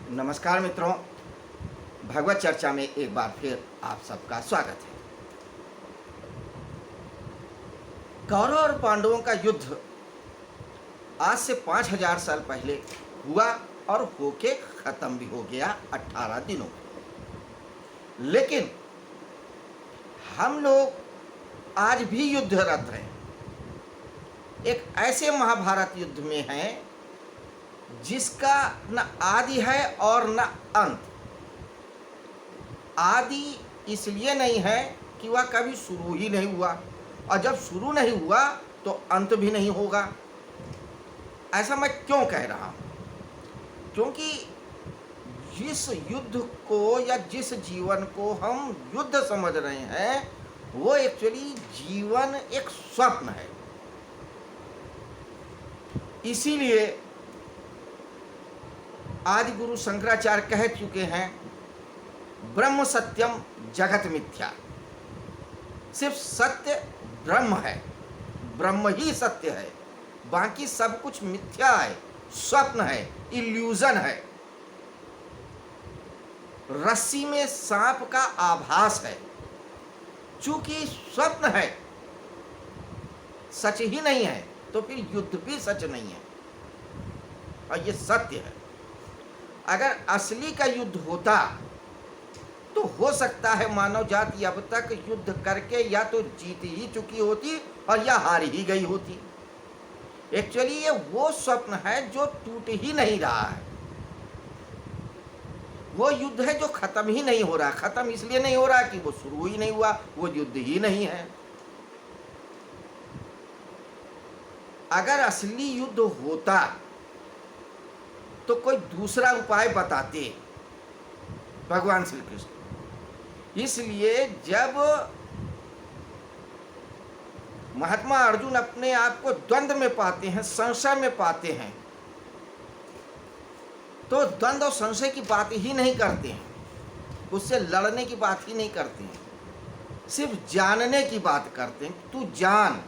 नमस्कार मित्रों, भगवत चर्चा में एक बार फिर आप सबका स्वागत है। कौरव और पांडवों का युद्ध आज से 5000 साल पहले हुआ और होके खत्म भी हो गया 18 दिनों में। लेकिन हम लोग आज भी युद्धरत हैं। एक ऐसे महाभारत युद्ध में हैं जिसका न आदि है और न अंत। आदि इसलिए नहीं है कि वह कभी शुरू ही नहीं हुआ, और जब शुरू नहीं हुआ तो अंत भी नहीं होगा। ऐसा मैं क्यों कह रहा हूँ? क्योंकि जिस युद्ध को या जिस जीवन को हम युद्ध समझ रहे हैं वो एक्चुअली जीवन एक स्वप्न है। इसीलिए आदि गुरु शंकराचार्य कह चुके हैं, ब्रह्म सत्यम जगत मिथ्या। सिर्फ सत्य ब्रह्म है, ब्रह्म ही सत्य है, बाकी सब कुछ मिथ्या है, स्वप्न है, इल्यूजन है। रस्सी में सांप का आभास है। चूंकि स्वप्न है, सच ही नहीं है, तो फिर युद्ध भी सच नहीं है और ये सत्य है। अगर असली का युद्ध होता तो हो सकता है मानव जाति अब तक युद्ध करके या तो जीत ही चुकी होती और या हार ही गई होती। एक्चुअली ये वो स्वप्न है जो टूट ही नहीं रहा है। वो युद्ध है जो खत्म ही नहीं हो रहा। खत्म इसलिए नहीं हो रहा कि वो शुरू ही नहीं हुआ, वो युद्ध ही नहीं है। अगर असली युद्ध होता तो कोई दूसरा उपाय बताते भगवान श्री कृष्ण। इसलिए जब महात्मा अर्जुन अपने आप को द्वंद्व में पाते हैं, संशय में पाते हैं, तो द्वंद्व और संशय की बात ही नहीं करते हैं, उससे लड़ने की बात ही नहीं करते हैं, सिर्फ जानने की बात करते हैं। तू जान,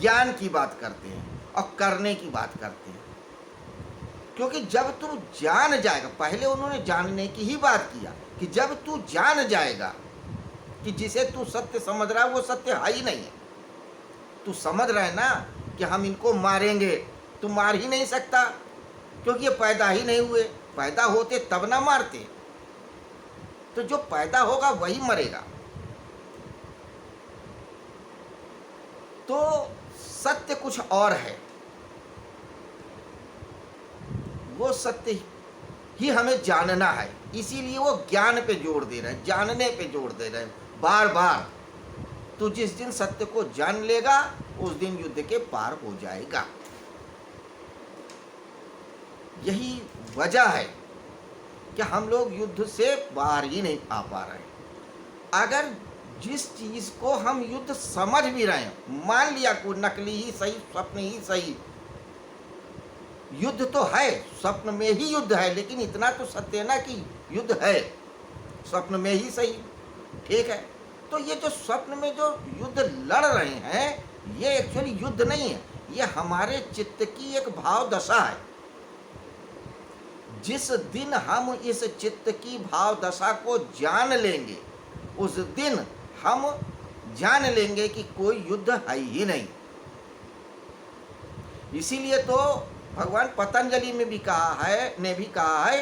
ज्ञान की बात करते हैं और करने की बात करते हैं। क्योंकि जब तू जान जाएगा, पहले उन्होंने जानने की ही बात किया कि जब तू जान जाएगा कि जिसे तू सत्य समझ रहा है वो सत्य है ही नहीं है। तू समझ रहा है ना कि हम इनको मारेंगे, तू मार ही नहीं सकता क्योंकि ये पैदा ही नहीं हुए। पैदा होते तब ना मारते, तो जो पैदा होगा वही मरेगा। तो सत्य कुछ और है, वो सत्य ही हमें जानना है। इसीलिए वो ज्ञान पे जोर दे रहे हैं, जानने पे जोर दे रहे हैं बार बार। तो जिस दिन सत्य को जान लेगा उस दिन युद्ध के पार हो जाएगा। यही वजह है कि हम लोग युद्ध से बाहर ही नहीं आ पा रहे। अगर जिस चीज को हम युद्ध समझ भी रहे हैं, मान लिया कोई नकली ही सही, स्वप्न ही सही, युद्ध तो है, स्वप्न में ही युद्ध है, लेकिन इतना तो सत्य है ना कि युद्ध है, स्वप्न में ही सही, ठीक है। तो ये जो स्वप्न में जो युद्ध लड़ रहे हैं ये एक्चुअली युद्ध नहीं है, ये हमारे चित्त की एक भाव दशा है। जिस दिन हम इस चित्त की भाव दशा को जान लेंगे उस दिन हम जान लेंगे कि कोई युद्ध है ही नहीं। इसीलिए तो भगवान पतंजलि में भी कहा है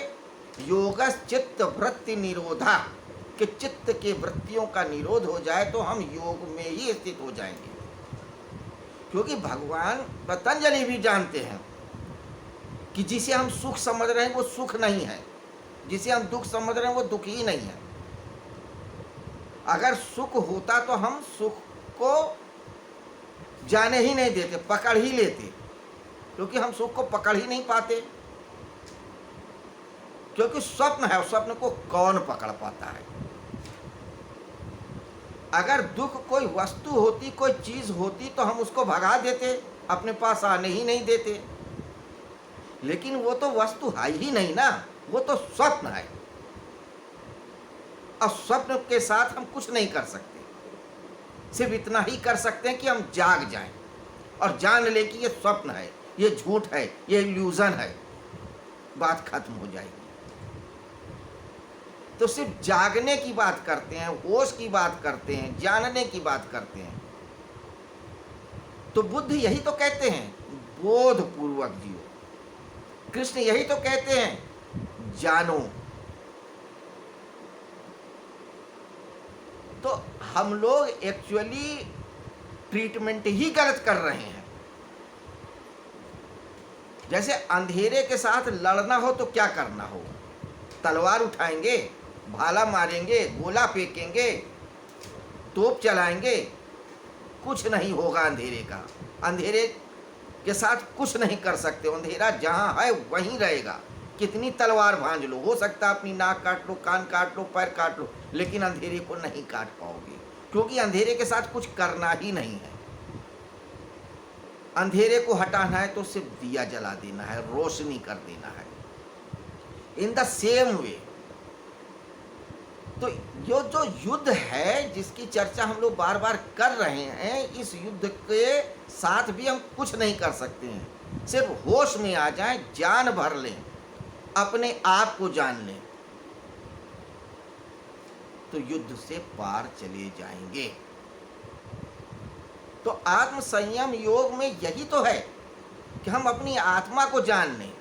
योगस चित्त वृत्ति निरोधा, कि चित्त के वृत्तियों का निरोध हो जाए तो हम योग में ही स्थित हो जाएंगे। क्योंकि भगवान पतंजलि भी जानते हैं कि जिसे हम सुख समझ रहे हैं वो सुख नहीं है, जिसे हम दुख समझ रहे हैं वो दुख ही नहीं है। अगर सुख होता तो हम सुख को जाने ही नहीं देते, पकड़ ही लेते, क्योंकि हम सुख को पकड़ ही नहीं पाते, क्योंकि स्वप्न है, स्वप्न को कौन पकड़ पाता है। अगर दुख कोई वस्तु होती, कोई चीज होती तो हम उसको भगा देते, अपने पास आने ही नहीं देते। लेकिन वो तो वस्तु है ही नहीं ना, वो तो स्वप्न है, और स्वप्न के साथ हम कुछ नहीं कर सकते। सिर्फ इतना ही कर सकते हैं कि हम जाग जाएं और जान लें कि ये स्वप्न है, ये झूठ है, ये इल्यूजन है। बात खत्म हो जाएगी। तो सिर्फ जागने की बात करते हैं, होश की बात करते हैं, जानने की बात करते हैं। तो बुद्ध यही तो कहते हैं, बोध पूर्वक जियो। कृष्ण यही तो कहते हैं, जानो। तो हम लोग एक्चुअली ट्रीटमेंट ही गलत कर रहे हैं। जैसे अंधेरे के साथ लड़ना हो तो क्या करना हो? तलवार उठाएंगे, भाला मारेंगे, गोला फेंकेंगे, तोप चलाएंगे, कुछ नहीं होगा अंधेरे का। अंधेरे के साथ कुछ नहीं कर सकते। अंधेरा जहाँ है वहीं रहेगा। कितनी तलवार भांज लो, हो सकता है अपनी नाक काट लो, कान काट लो, पैर काट लो, लेकिन अंधेरे को नहीं काट पाओगे, क्योंकि अंधेरे के साथ कुछ करना ही नहीं है। अंधेरे को हटाना है तो सिर्फ दिया जला देना है, रोशनी कर देना है। इन द सेम वे, तो ये जो युद्ध है जिसकी चर्चा हम लोग बार बार कर रहे हैं, इस युद्ध के साथ भी हम कुछ नहीं कर सकते हैं। सिर्फ होश में आ जाएं, जान भर लें, अपने आप को जान लें, तो युद्ध से पार चले जाएंगे। तो आत्म संयम योग में यही तो है कि हम अपनी आत्मा को जान लें,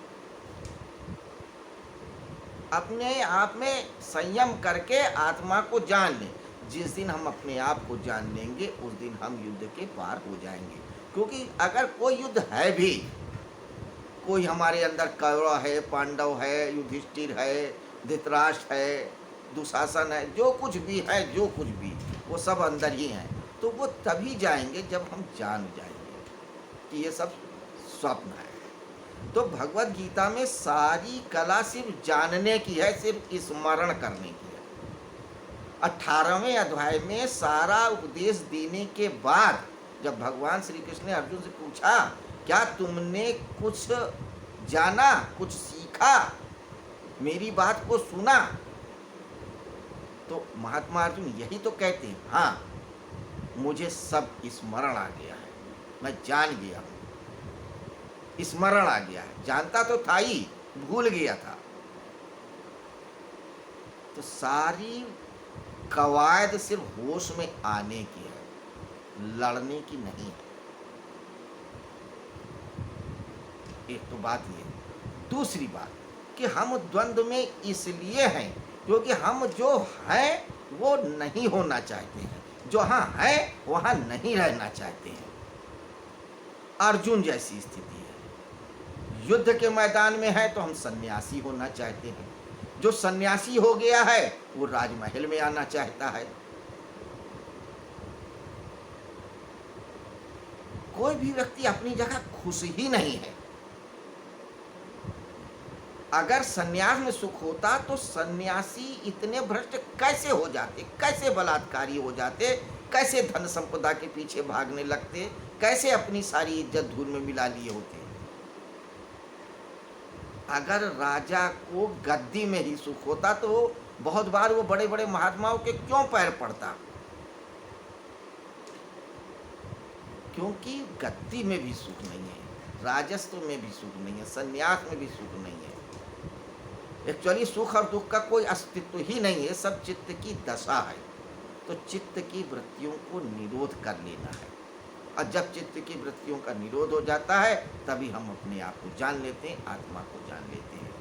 अपने आप में संयम करके आत्मा को जान लें। जिस दिन हम अपने आप को जान लेंगे उस दिन हम युद्ध के पार हो जाएंगे। क्योंकि अगर कोई युद्ध है भी, कोई हमारे अंदर कौरव है, पांडव है, युधिष्ठिर है, धृतराष्ट्र है, दुशासन है, जो कुछ भी है, जो कुछ भी, वो सब अंदर ही हैं। तो वो तभी जाएंगे जब हम जान जाएंगे कि ये सब स्वप्न है। तो भगवत गीता में सारी कला सिर्फ जानने की है, सिर्फ स्मरण करने की है। 18वें अध्याय में सारा उपदेश देने के बाद जब भगवान श्री कृष्ण ने अर्जुन से पूछा, क्या तुमने कुछ जाना, कुछ सीखा, मेरी बात को सुना? तो महात्मा अर्जुन यही तो कहते हैं, हाँ मुझे सब स्मरण आ गया है, मैं जान गया हूं, स्मरण आ गया है। जानता तो था ही, भूल गया था। तो सारी कवायद सिर्फ होश में आने की है, लड़ने की नहीं है। एक तो बात ये। दूसरी बात कि हम द्वंद्व में इसलिए हैं क्योंकि हम जो हैं वो नहीं होना चाहते हैं, जो हाँ है वहाँ नहीं रहना चाहते हैं। अर्जुन जैसी स्थिति है। युद्ध के मैदान में है तो हम सन्यासी होना चाहते हैं, जो सन्यासी हो गया है वो राजमहल में आना चाहता है। कोई भी व्यक्ति अपनी जगह खुश ही नहीं है। अगर सन्यास में सुख होता तो सन्यासी इतने भ्रष्ट कैसे हो जाते, कैसे बलात्कारी हो जाते, कैसे धन संपदा के पीछे भागने लगते, कैसे अपनी सारी इज्जत धूल में मिला लिए होते। अगर राजा को गद्दी में ही सुख होता तो बहुत बार वो बड़े बड़े महात्माओं के क्यों पैर पड़ता? क्योंकि गद्दी में भी सुख नहीं है, राजस्व में भी सुख नहीं है, सन्यास में भी सुख नहीं है। एक्चुअली सुख और दुख का कोई अस्तित्व ही नहीं है, सब चित्त की दशा है। तो चित्त की वृत्तियों को निरोध कर लेना है, और जब चित्त की वृत्तियों का निरोध हो जाता है तभी हम अपने आप को जान लेते हैं, आत्मा को जान लेते हैं।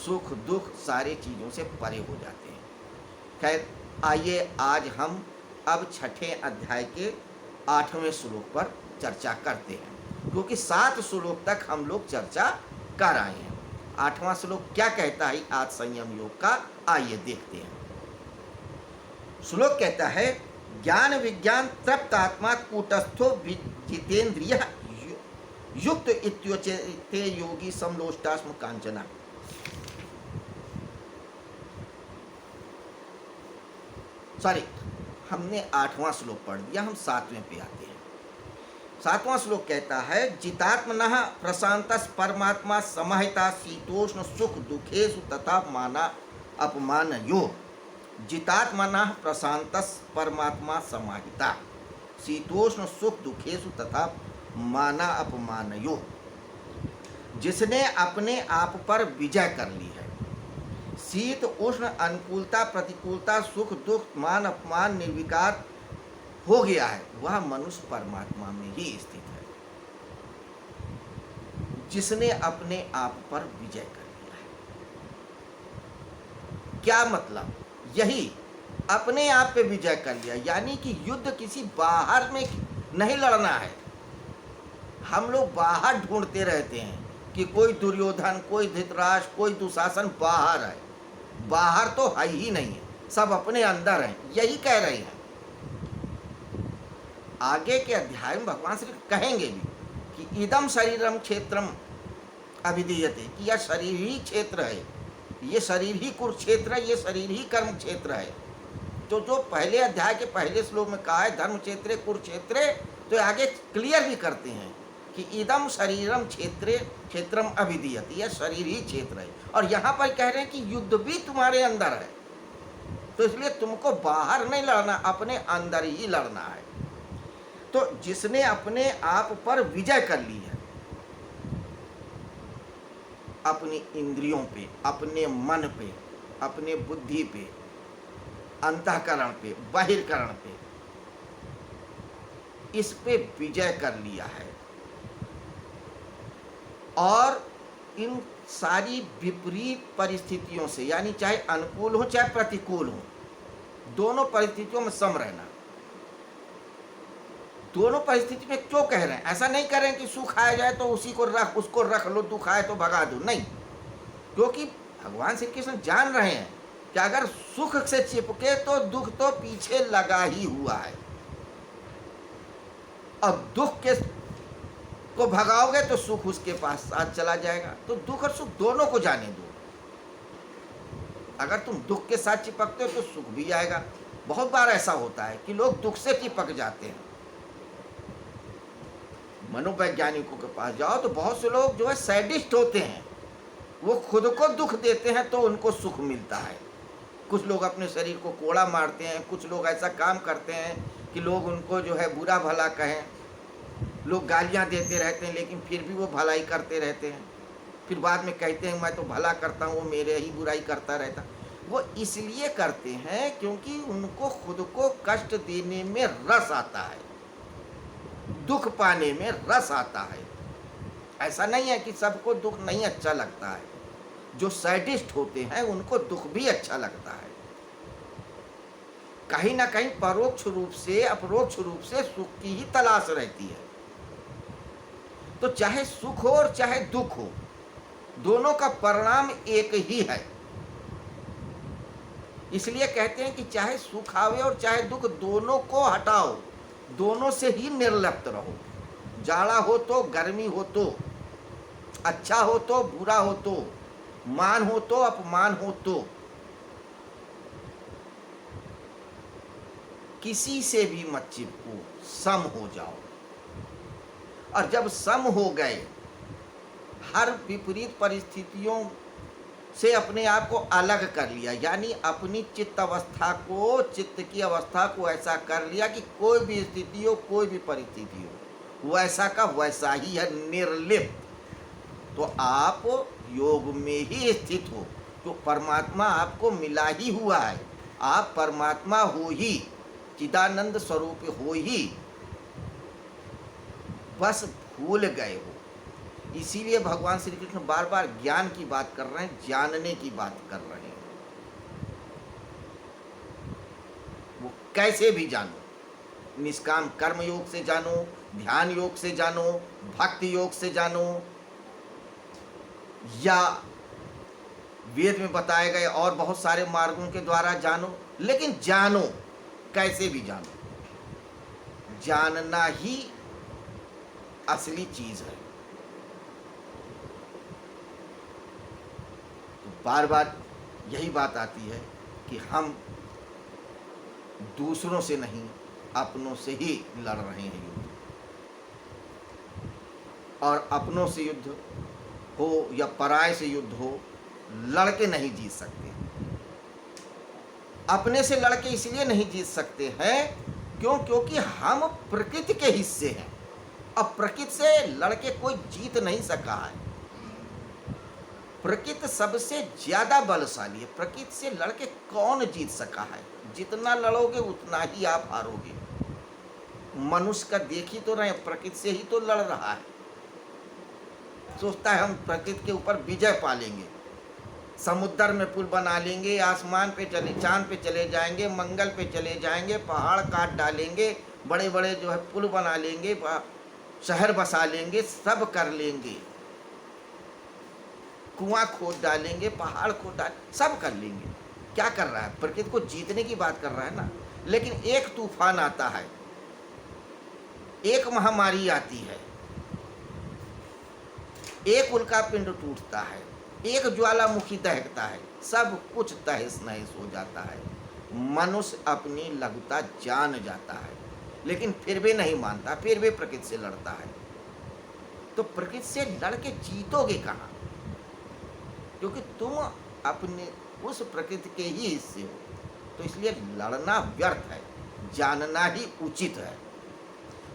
सुख दुख सारे चीज़ों से परे हो जाते हैं। खैर, आइए आज हम अब 6ठे अध्याय के 8वें श्लोक पर चर्चा करते हैं, क्योंकि 7 श्लोक तक हम लोग चर्चा कर आए हैं। 8वां श्लोक क्या कहता है आज संयम योग का, आइए देखते हैं। श्लोक कहता है, ज्ञान विज्ञान तृप्त आत्मा कूटस्थो जितेंद्रिय युक्त इत्युच्यते योगी समलोष्टास्म कांचना। सॉरी, हमने 8वां श्लोक पढ़ दिया, हम 7वें पे आते हैं। 7वां श्लोक कहता है, जितात्मनः प्रशांतस् परमात्मा समाहिता शीतोष्ण सुख दुखेषु तथा माना अपमानयो। जितात्मनः प्रशांतस् परमात्मा समाहिता शीतोष्ण सुख दुखेषु तथा माना अपमानयो। जिसने अपने आप पर विजय कर ली है। शीत उष्ण अनुकूलता प्रतिकूलता सुख दुख मान अपमान निर्विकार हो गया है, वह मनुष्य परमात्मा में ही स्थित है, जिसने अपने आप पर विजय कर लिया है। क्या मतलब? यही अपने आप पे विजय कर लिया, यानी कि युद्ध किसी बाहर में नहीं लड़ना है। हम लोग बाहर ढूंढते रहते हैं कि कोई दुर्योधन, कोई धृतराष्ट्र, कोई दुशासन बाहर है। बाहर तो है ही नहीं है, सब अपने अंदर हैं, यही कह रहे हैं। आगे के अध्याय में भगवान श्री कहेंगे भी कि इदम शरीरम क्षेत्रम अभिधीयते, कि यह शरीर ही क्षेत्र है, ये शरीर ही कुरुक्षेत्र है, ये शरीर ही कर्म क्षेत्र है। तो जो पहले अध्याय के पहले श्लोक में कहा है धर्म क्षेत्रे कुरुक्षेत्रे, तो आगे क्लियर भी करते हैं कि इदम शरीरम क्षेत्रे क्षेत्रम अभिधीयते, यह शरीर ही क्षेत्र है। और यहाँ पर कह रहे हैं कि युद्ध भी तुम्हारे अंदर है, तो इसलिए तुमको बाहर नहीं लड़ना, अपने अंदर ही लड़ना है। तो जिसने अपने आप पर विजय कर ली है, अपनी इंद्रियों पे, अपने मन पे, अपने बुद्धि पे, अंतःकरण पे, बाहिरकरण पे, इस पे विजय कर लिया है। और इन सारी विपरीत परिस्थितियों से, यानी चाहे अनुकूल हो चाहे प्रतिकूल हो, दोनों परिस्थितियों में सम रहना। दोनों परिस्थिति में क्यों कह रहे हैं? ऐसा नहीं कह रहे हैं कि सुख आया जाए तो उसी को रख, उसको रख लो, दुख आए तो भगा दो, नहीं। क्योंकि भगवान श्री कृष्ण जान रहे हैं कि अगर सुख से चिपके तो दुख तो पीछे लगा ही हुआ है, और दुख के को भगाओगे तो सुख उसके पास साथ चला जाएगा। तो दुख और सुख दोनों को जाने दो। अगर तुम दुख के साथ चिपकते हो तो सुख भी आएगा। बहुत बार ऐसा होता है कि लोग दुख से चिपक जाते हैं। मनोवैज्ञानिकों के पास जाओ तो बहुत से लोग जो है सैडिस्ट होते हैं, वो खुद को दुख देते हैं तो उनको सुख मिलता है। कुछ लोग अपने शरीर को कोड़ा मारते हैं, कुछ लोग ऐसा काम करते हैं कि लोग उनको जो है बुरा भला कहें। लोग गालियां देते रहते हैं लेकिन फिर भी वो भलाई करते रहते हैं, फिर बाद में कहते हैं मैं तो भला करता हूँ, वो मेरे ही बुराई करता रहता। वो इसलिए करते हैं क्योंकि उनको खुद को कष्ट देने में रस आता है, दुख पाने में रस आता है। ऐसा नहीं है कि सबको दुख नहीं अच्छा लगता है। जो सैडिस्ट होते हैं उनको दुख भी अच्छा लगता है। कहीं ना कहीं परोक्ष रूप से अपरोक्ष रूप से सुख की ही तलाश रहती है। तो चाहे सुख हो और चाहे दुख हो, दोनों का परिणाम एक ही है। इसलिए कहते हैं कि चाहे सुख आवे और चाहे दुख, दोनों को हटाओ, दोनों से ही निर्लिप्त रहो। जाड़ा हो तो, गर्मी हो तो, अच्छा हो तो, बुरा हो तो, मान हो तो, अपमान हो तो, किसी से भी मत चिपको, सम हो जाओ। और जब सम हो गए, हर विपरीत परिस्थितियों से अपने आप को अलग कर लिया, यानी अपनी चित्त अवस्था को, चित्त की अवस्था को ऐसा कर लिया कि कोई भी स्थिति हो, कोई भी परिस्थिति हो, वैसा का वैसा ही है, निर्लिप्त। तो आप योग में ही स्थित हो, तो परमात्मा आपको मिला ही हुआ है। आप परमात्मा हो ही, चिदानंद स्वरूप हो ही, बस भूल गए हो। इसीलिए भगवान श्री कृष्ण बार बार ज्ञान की बात कर रहे हैं, जानने की बात कर रहे हैं। वो कैसे भी जानो, निष्काम कर्म योग से जानो, ध्यान योग से जानो, भक्ति योग से जानो, या वेद में बताए गए और बहुत सारे मार्गों के द्वारा जानो, लेकिन जानो, कैसे भी जानो। जानना ही असली चीज है। तो बार बार यही बात आती है कि हम दूसरों से नहीं, अपनों से ही लड़ रहे हैं युद्ध। और अपनों से युद्ध हो या पराये से युद्ध हो, लड़के नहीं जीत सकते। अपने से लड़के इसलिए नहीं जीत सकते हैं क्योंकि हम प्रकृति के हिस्से हैं। अब प्रकृति से लड़के कोई जीत नहीं सका है। प्रकृति सबसे ज्यादा बलशाली है। प्रकृति से लड़के कौन जीत सका है? जितना लड़ोगे उतना ही आप हारोगे। मनुष्य का देख ही तो रहे, प्रकृति से ही तो लड़ रहा है। सोचता है हम प्रकृति के ऊपर विजय पा लेंगे, समुद्र में पुल बना लेंगे, आसमान पे चले, चांद पे चले जाएंगे, मंगल पे चले जाएंगे, पहाड़ काट डालेंगे, बड़े बड़े जो है पुल बना लेंगे, शहर बसा लेंगे, सब कर लेंगे, कुआं खोद डालेंगे, पहाड़ खोद डाल, सब कर लेंगे। क्या कर रहा है? प्रकृति को जीतने की बात कर रहा है ना। लेकिन एक तूफान आता है, एक महामारी आती है, एक उल्का पिंड टूटता है, एक ज्वालामुखी दहकता है, सब कुछ तहस नहस हो जाता है। मनुष्य अपनी लघुता जान जाता है, लेकिन फिर भी नहीं मानता, फिर भी प्रकृति से लड़ता है। तो प्रकृति से लड़ के जीतोगे कहाँ? क्योंकि तुम अपने उस प्रकृति के ही हिस्से हो। तो इसलिए लड़ना व्यर्थ है, जानना ही उचित है।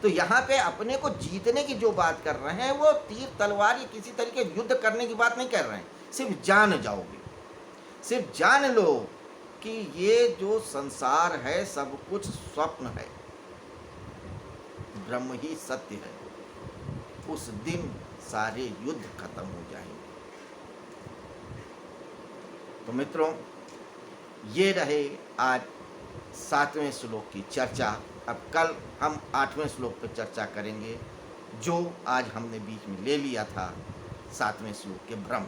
तो यहाँ पे अपने को जीतने की जो बात कर रहे हैं वो तीर तलवार या किसी तरीके युद्ध करने की बात नहीं कर रहे हैं। सिर्फ जान जाओगे, सिर्फ जान लो कि ये जो संसार है सब कुछ स्वप्न है, ब्रह्म ही सत्य है। उस दिन सारे युद्ध खत्म हो जाएंगे। तो मित्रों, ये रहे आज 7वें श्लोक की चर्चा। अब कल हम 8वें श्लोक पर चर्चा करेंगे, जो आज हमने बीच में ले लिया था 7वें श्लोक के भ्रम।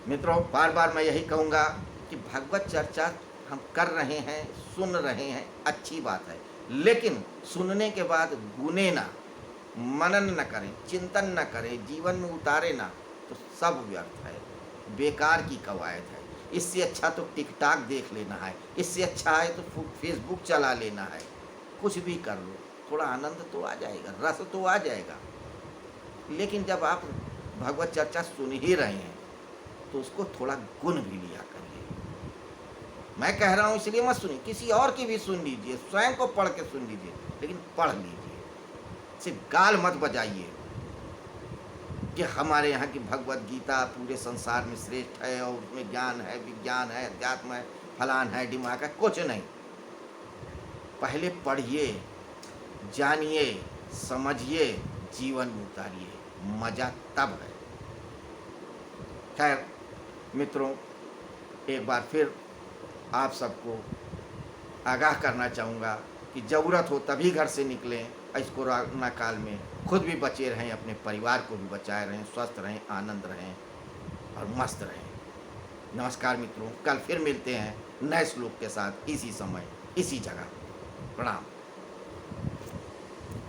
मित्रों, बार बार मैं यही कहूँगा कि भगवत चर्चा हम कर रहे हैं, सुन रहे हैं, अच्छी बात है, लेकिन सुनने के बाद गुने ना, मनन न करें, चिंतन न करें, जीवन में उतारे ना, तो सब व्यर्थ है, बेकार की कवायद है। इससे अच्छा तो टिकटॉक देख लेना है, इससे अच्छा है तो फेसबुक चला लेना है। कुछ भी कर लो, थोड़ा आनंद तो आ जाएगा, रस तो आ जाएगा। लेकिन जब आप भगवत चर्चा सुन ही रहे हैं तो उसको थोड़ा गुण भी लिया करिए। मैं कह रहा हूँ इसलिए मत सुनिए, किसी और की भी सुन लीजिए, स्वयं को पढ़ के सुन लीजिए, लेकिन पढ़ लीजिए। सिर्फ गाल मत बजाइए कि हमारे यहाँ की भगवत गीता पूरे संसार में श्रेष्ठ है और उसमें ज्ञान है, विज्ञान है, अध्यात्म है, फलान है, दिमाग है। कुछ नहीं, पहले पढ़िए, जानिए, समझिए, जीवन में उतारिए, मजा तब है। खैर मित्रों, एक बार फिर आप सबको आगाह करना चाहूँगा कि ज़रूरत हो तभी घर से निकलें। इस कोरोना काल में खुद भी बचे रहें, अपने परिवार को भी बचाए रहें, स्वस्थ रहें, आनंद रहें और मस्त रहें। नमस्कार मित्रों, कल फिर मिलते हैं नए श्लोक के साथ, इसी समय, इसी जगह। प्रणाम।